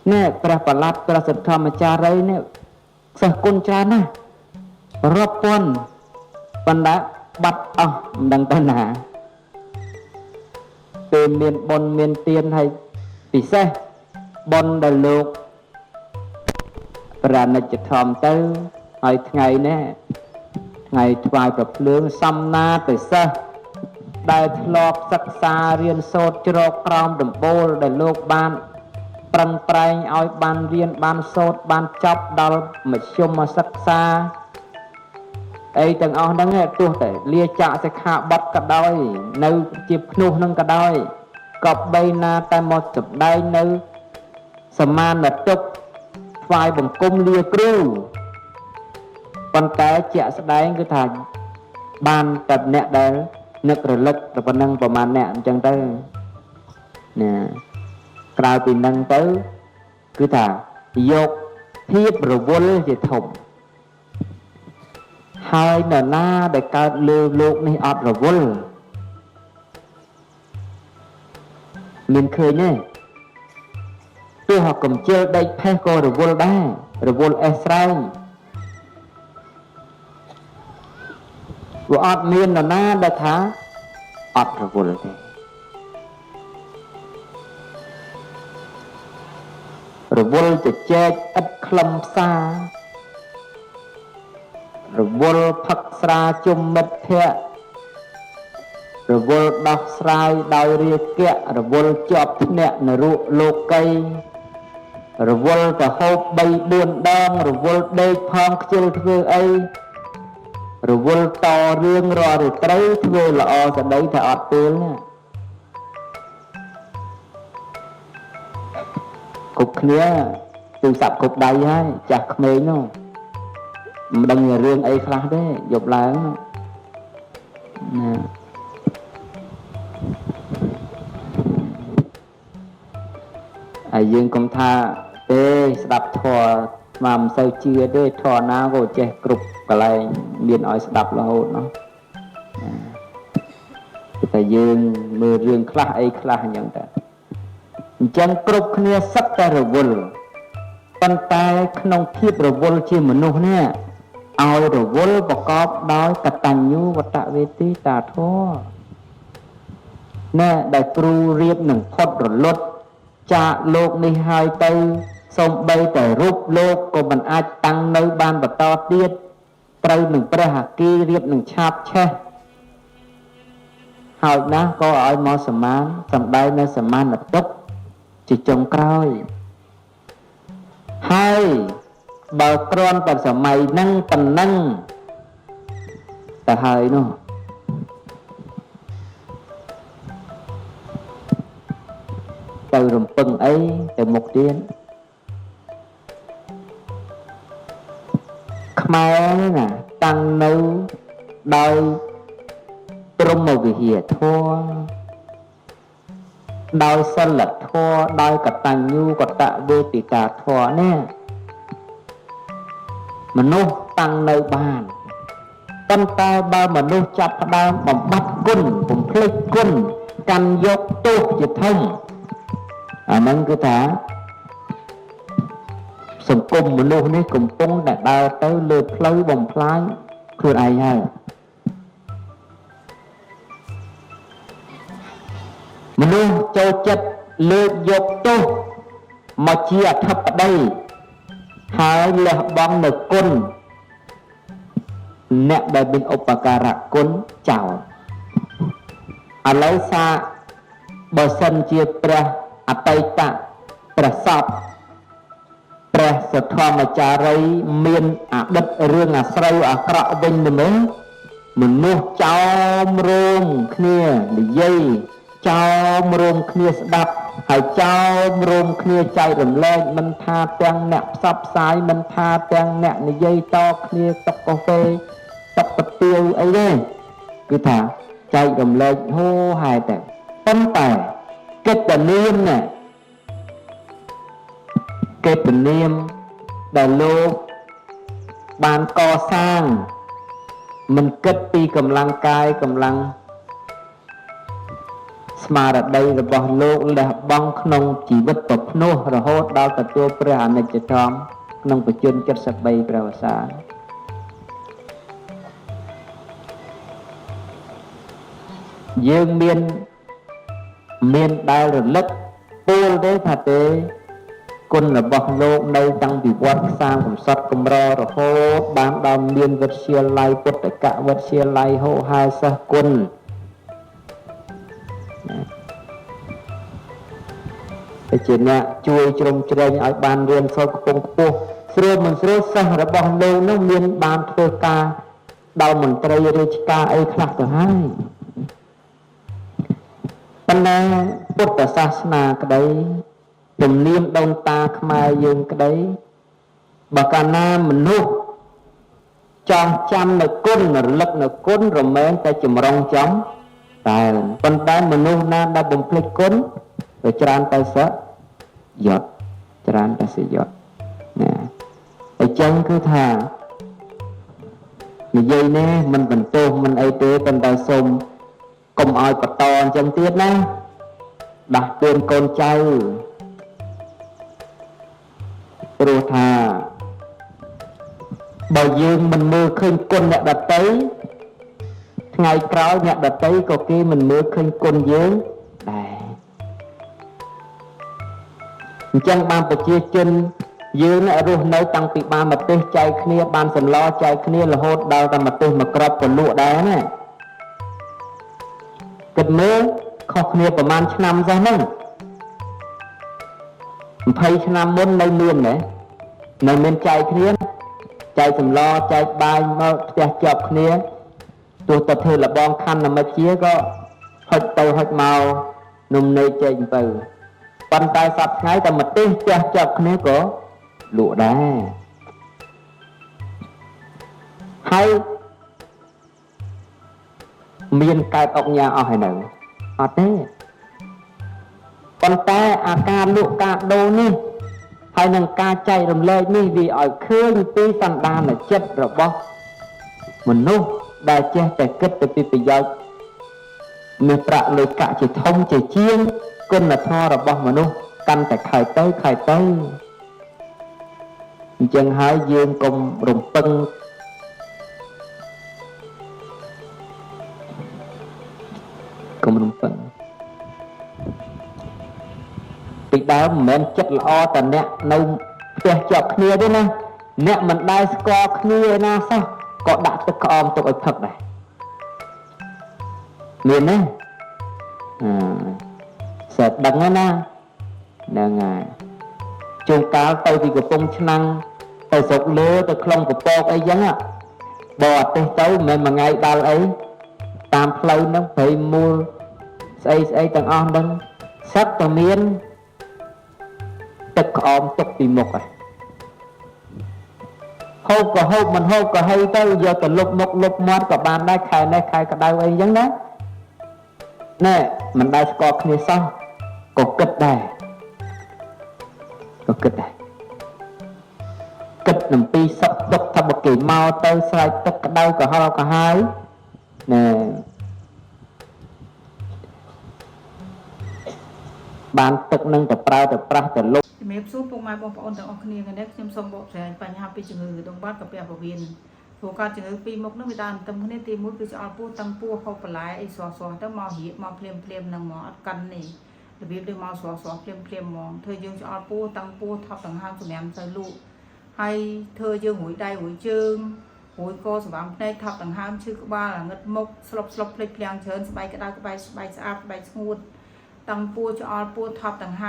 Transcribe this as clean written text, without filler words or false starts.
nè pra bà lát pra sật thầm mà cha rây nè sơ côn cha nè rộp pôn bạn đã bắt đăng tên hả từ miền bồn miền tiên hay vì xe bồn đà lục ra nè chật thầm tư hỏi ngày nè ngày vài bậc lương xăm na từ xa đại lọp sắc xa riêng sốt cho crom đầm bô đại lục ban prăng prang oi ban riêng ban sốt ban chọc đal mà xung mà sắc xa ấy từng ông đang nghe tuột để lia chạ sẽ hạ bắt cả đôi nâu chịp nụ nâng cả đôi cọp bay na tay một chụp đây nâu sầm man là tục vài bằng cung lia kêu con té chạ sẽ đánh cái thành ban tập nẹt đấy nực rồi lực rồi còn nâng vào màn nẹt chẳng tới nè cào thì nâng tới cứ thả dột thiếp rồi vô thì thủng hai nở na để cao lưu lúc này ọt rồi vô mình khơi nhé tôi học cầm chơi đây thay cô rồi vô đá rồi vô Israel của ọt miền nở na để thả ọt rồi vô rồi vôจะแจกឥតខ្លឹមសាររវល់ផឹកស្រាជុំមិត្តភ័ក្តិរវល់ដោះស្រាយដោយរាគៈរវល់ជាប់ភ្នាក់នរុលោកីរវល់ទៅហូប3 4 ដងរវល់ដេកផងខ្ជិលធ្វើអីរវល់តរឿងរាល់ត្រីធ្វើល្អស្ដីថាអត់ពេលណាគ្រប់គ្នាទូរស័ព្ទគ្រប់ដៃហើយចាស់ក្មេងនោះមិនដឹងរឿងអីខ្លះទេយប់ឡើងណាហើយយើងកុំថាទេស្ដាប់ធម៌មកមិនសូវជឿទេធម៌ណាក៏ចេះគ្រប់កន្លែងមានឲ្យស្ដាប់រហូតនោះតែយើងមើលរឿងខ្លះអីខ្លះអញ្ចឹងតែអញ្ចឹងគ្រប់គ្នាសឹកតែរវល់ប៉ុន្តែក្នុងភាពរវល់ជាមនុស្សនេះឲ្យរវល់ប្រកបដោយកតញ្ញូវតវេទីតាធម៌ណែដែលគ្រូរៀបនឹងផុតរលត់ចាកលោកនេះហើយទៅសូម្បីតែរូបលោកក៏មិនអាចតាំងនៅបានបន្តទៀតត្រូវនឹងព្រះអគិរៀបនឹងឆាបឆេះហើយណាស់ក៏ឲ្យមកសមានសម្ដែងនៅសមានតុកជាចុងក្រោយហើយបើគ្រាន់តែសម័យហ្នឹងប៉ុណ្ណឹងទៅហើយនោះទៅរំពឹងអីទៅមុខទៀតខ្មែរណាតាំងនៅដោយព្រហ្មវិហារធម៌ដោយសិលធម៌ដោយកតញ្ញូកតវេទិកាធម៌នេះមនុស្សតាំងនៅបានប៉ុន្តែបើមនុស្សចាប់ផ្ដើមបំបត្តិគុណបំភ្លេចគុណកាន់យកទោសជាធំអាហ្នឹងគឺថាសង្គមមនុស្សនេះកំពុងតែដើរទៅលើផ្លូវបំផ្លាញខ្លួនឯងហើយមនុស្សចូលចិត្តលើកយកទោសមកជាអធិបតីហើយលះបង់នៅគុណអ្នកដែលមានឧបការៈគុណចោលឥឡូវសាបើសិនជាព្រះអតីតព្រះសពព្រះសទ្ធម្មចារីមានអតីតរឿងអាស្រូវអាក្រក់វិញទៅមើលមនុស្សចោមរោមគ្នានិយាយចោមរោមគ្នាស្ដាប់ហើយចោមរោមគ្នាចែករំលែកមិនថាទាំងអ្នកផ្សព្វផ្សាយមិនថាទាំងអ្នកនិយាយតគ្នាតុកកាហ្វេតុកប្រទាវអីទេគឺថាចែករំលែកហូហែតែប៉ុន្តែកិត្តិនាមណាកិត្តិនាមដែលលោកបានកសាងមិនគិតពីកម្លាំងកាយកម្លាំង ស្មារតីរបស់លោកលះបង់ក្នុងជីវិតប្រភ្នោះរហូតដល់ទទួលព្រះអនិច្ចធម៌ក្នុងបច្ចុប្បន្ន73ព្រះវស្សាយើងមានដែលរលឹកពោលទេថាទេគុណរបស់លោកនៅតាំងពីវត្តខ្សាងកំសត់កំររហូតបានដល់មានវិទ្យាល័យពុទ្ធកវិទ្យាល័យហោហាសិស្សគុណតែជាអ្នកជួយជ្រោមជ្រែងឲ្យបានរៀនសូត្រខ្ពង់ខ្ពស់ស្រួលមិនស្រួលសិស្សរបស់លោកនោះមានបានធ្វើការដល់មន្ត្រីរាជការអីខ្លះទៅហើយប៉ុន្តែពុទ្ធសាសនាក្តីទំនៀមដូនតាខ្មែរយើងក្តីបើកាលណាមនុស្សចងចាំនៅគុណរលឹកនៅគុណរមែងតែចម្រុងចំតែប៉ុន្តែមនុស្សណាដែលបំភ្លេចគុណទៅច្រើនទៅសយត់ច្រើនទៅសយត់ណាអញ្ចឹងគឺថានិយាយនេះមិនបន្ទោសមិនអីទេប៉ុន្តែសូមកុំឲ្យបន្តអញ្ចឹងទៀតណាដាស់តឿនកូនចៅព្រោះថាបើយើងមិនមើលឃើញគុណអ្នកដទៃថ្ងៃក្រោយអ្នកដទៃក៏គេមិនមើលឃើញគុណយើងដែរអញ្ចឹងបានប្រជាជនយើងរស់នៅតាំងពីបានម្ទេសចែកគ្នាបានសម្លចែកគ្នារហូតដល់តែម្ទេសមួយគ្រាប់ក៏លក់ដែរណាគិតមើលខុសគ្នាប្រហែលឆ្នាំសោះហ្នឹង20ឆ្នាំមុននៅមានដែរនៅមានចែកគ្នាចែកសម្លចែកបាយមកផ្ទះជាប់គ្នាទោះតែធ្វើលបងខណ្ឌណាមួយជាក៏ហុចទៅហុចមកនំន័យចែកទៅប៉ុន្តែសប្តាហ៍ថ្ងៃតែម្ទេសផ្ទះជាប់គ្នាក៏លក់ដែរហើយមានកើតអុកញ៉ាអស់ហើយនៅអត់ទេប៉ុន្តែអាការលក់ការដូរនេះហើយនឹងការចែករំលែកនេះវាឲ្យឃើញពីសន្តានចិត្តរបស់មនុស្សដែលចេះតែគិតទៅពីប្រយោជន៍មានប្រាក់លុយកាក់ជាធំជាជាងគុណធម៌របស់មនុស្សកាន់តែខើទៅអញ្ចឹងហើយយើងកុំរំពឹងពីដើមមិនមែនចិត្តល្អតែអ្នកនៅផ្ទះជាប់គ្នាទេណាអ្នកមិនដែលស្គាល់គ្នាណាសោះក៏ដាក់ទឹកក្អមទុកឲ្យផឹកដែរមានទេសិតដឹងណាហ្នឹងហើយជួនកាលទៅពីកំពង់ឆ្នាំងទៅស្រុកលើទៅខ្លងកពកអីចឹងបរទេសទៅមិនមែនមួយថ្ងៃដល់អីតាមផ្លូវហ្នឹងព្រៃមូលស្អីទាំងអស់ហ្នឹងសិតតែមានទឹកក្អមទុកពីមុខហូបក៏ហូបមិនហូបក៏ហីទៅយកទៅលុបមុខលុបមាត់ក៏បានដែរខែនេះខែក្តៅអីចឹងណាណែមិនដែលស្គាល់គ្នាសោះក៏គិតដែរគិតអំពីសុខទុក្ខថាបើគេមកទៅស្រែកទឹកក្តៅក៏ហល់ក៏ហើយណែបានទឹកនឹងទៅប្រើទៅប្រាស់ទៅលុបជំរាបសួរពុកម៉ែបងប្អូនទាំងអស់គ្នានេះខ្ញុំសូមបកស្រាយបញ្ហាពីជំងឺដង្បាត់កាពះពោះវៀនព្រោះការជំងឺពីរមុខនោះវាតាមទៅគ្នាទី1គឺឆ្អល់ពោះតាំងពោះហូបបន្លែអីស្រស់ទៅមករៀបមកភ្លាមនឹងមកអត់កាន់នេះរបៀបដូចមកស្រស់ភ្លាមហ្មងធ្វើយើងឆ្អល់ពោះតាំងពោះថប់ដង្ហើមសម្រាប់ទៅលក់ហើយធ្វើយើងរួយដៃរួយជើងរួយកស្វាំភ្នែកថប់ដង្ហើមឈឺក្បាលងឹតមុខស្លុបភ្លេចភ្លាំងច្រើនស្បែកក្តៅស្បែកស្អាតស្បែកស្ងួតតាំងពោះឆ្អល់ពោះថប់ដង្ហើម